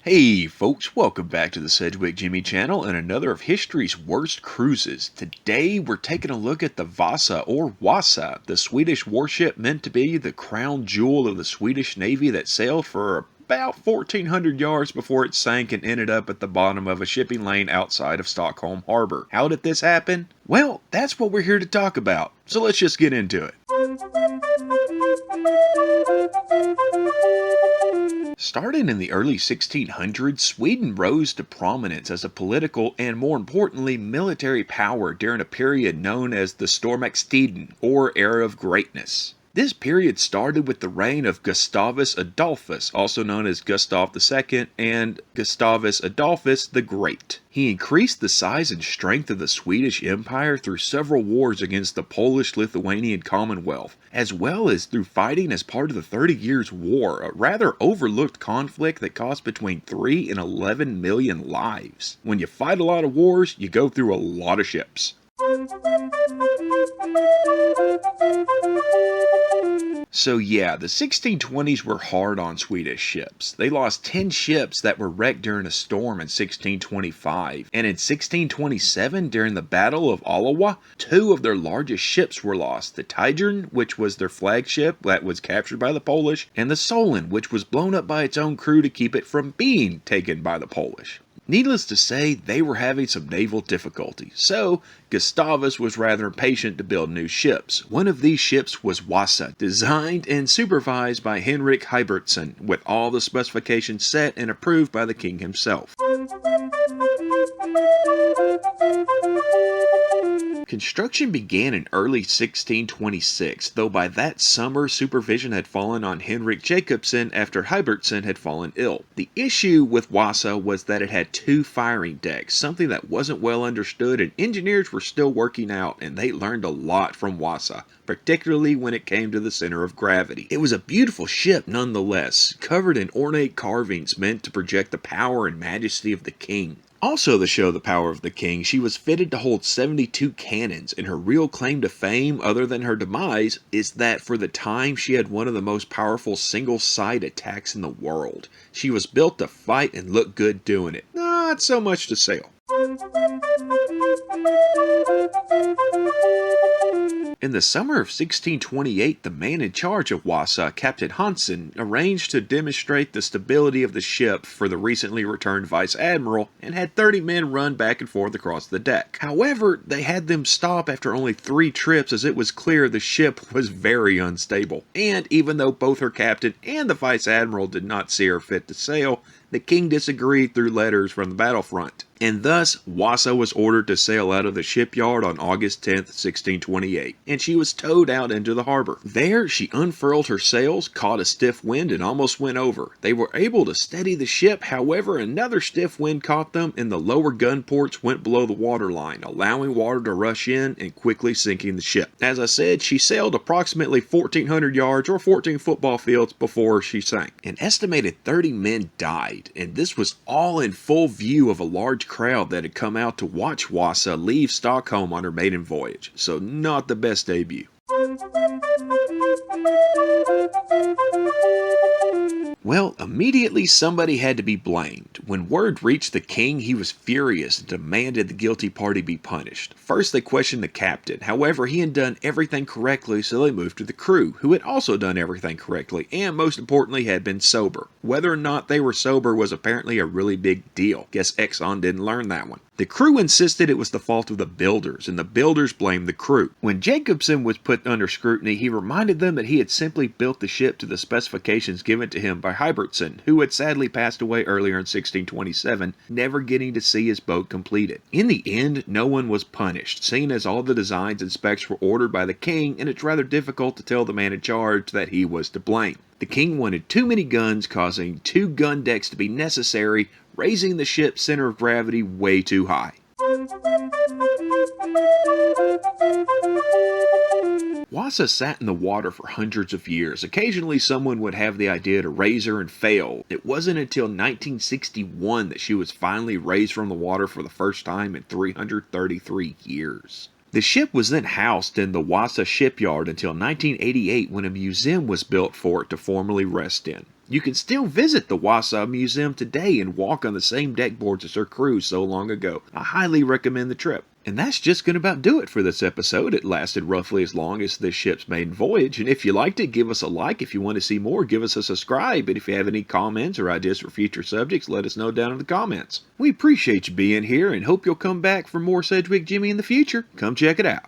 Hey folks, welcome back to the Sedgwick Jimmy channel and another of history's worst cruises. Today we're taking a look at the Vasa or Wasa, the Swedish warship meant to be the crown jewel of the Swedish Navy that sailed for about 1,400 yards before it sank and ended up at the bottom of a shipping lane outside of Stockholm Harbor. How did this happen? Well, that's what we're here to talk about, so let's just get into it. Starting in the early 1600s, Sweden rose to prominence as a political and, more importantly, military power during a period known as the Stormaktstiden, or Era of Greatness. This period started with the reign of Gustavus Adolphus, also known as Gustav II, and Gustavus Adolphus the Great. He increased the size and strength of the Swedish Empire through several wars against the Polish-Lithuanian Commonwealth, as well as through fighting as part of the 30 Years' War, a rather overlooked conflict that cost between 3 and 11 million lives. When you fight a lot of wars, you go through a lot of ships. So yeah, the 1620s were hard on Swedish ships. They lost 10 ships that were wrecked during a storm in 1625, and in 1627, during the Battle of Olawa, 2 of their largest ships were lost. The Tigern, which was their flagship that was captured by the Polish, and the Solon, which was blown up by its own crew to keep it from being taken by the Polish. Needless to say, they were having some naval difficulty, so Gustavus was rather impatient to build new ships. One of these ships was Vasa, designed and supervised by Henrik Heibertsson, with all the specifications set and approved by the king himself. Construction began in early 1626, though by that summer supervision had fallen on Henrik Jacobsen after Heibertsson had fallen ill. The issue with Vasa was that it had 2 firing decks, something that wasn't well understood and engineers were still working out, and they learned a lot from Vasa, particularly when it came to the center of gravity. It was a beautiful ship nonetheless, covered in ornate carvings meant to project the power and majesty of the king. Also to show the power of the king, she was fitted to hold 72 cannons, and her real claim to fame, other than her demise, is that for the time she had one of the most powerful single-side attacks in the world. She was built to fight and look good doing it, not so much to sail. In the summer of 1628, the man in charge of Vasa, Captain Hansen, arranged to demonstrate the stability of the ship for the recently returned Vice Admiral and had 30 men run back and forth across the deck. However, they had them stop after only 3 trips as it was clear the ship was very unstable. And even though both her captain and the Vice Admiral did not see her fit to sail, the king disagreed through letters from the battlefront, and thus Vasa was ordered to sail out of the shipyard on August 10, 1628, and she was towed out into the harbor. There, she unfurled her sails, caught a stiff wind, and almost went over. They were able to steady the ship, however, another stiff wind caught them, and the lower gun ports went below the waterline, allowing water to rush in and quickly sinking the ship. As I said, she sailed approximately 1,400 yards or 14 football fields before she sank. An estimated 30 men died, and this was all in full view of a large crowd that had come out to watch Vasa leave Stockholm on her maiden voyage, so not the best debut. Well, immediately somebody had to be blamed. When word reached the king, he was furious and demanded the guilty party be punished. First, they questioned the captain. However, he had done everything correctly, so they moved to the crew, who had also done everything correctly, and most importantly, had been sober. Whether or not they were sober was apparently a really big deal. Guess Exxon didn't learn that one. The crew insisted it was the fault of the builders, and the builders blamed the crew. When Jacobsen was put under scrutiny, he reminded them that he had simply built the ship to the specifications given to him by Heibertsson, who had sadly passed away earlier in 1627, never getting to see his boat completed. In the end, no one was punished, seeing as all the designs and specs were ordered by the king, and it's rather difficult to tell the man in charge that he was to blame. The king wanted too many guns, causing 2 gun decks to be necessary, raising the ship's center of gravity way too high. Vasa sat in the water for hundreds of years. Occasionally someone would have the idea to raise her and fail. It wasn't until 1961 that she was finally raised from the water for the first time in 333 years. The ship was then housed in the Vasa shipyard until 1988 when a museum was built for it to formally rest in. You can still visit the Wasa Museum today and walk on the same deck boards as her crew so long ago. I highly recommend the trip. And that's just going to about do it for this episode. It lasted roughly as long as this ship's maiden voyage, and if you liked it, give us a like. If you want to see more, give us a subscribe, and if you have any comments or ideas for future subjects, let us know down in the comments. We appreciate you being here and hope you'll come back for more Sedgwick Jimmy in the future. Come check it out.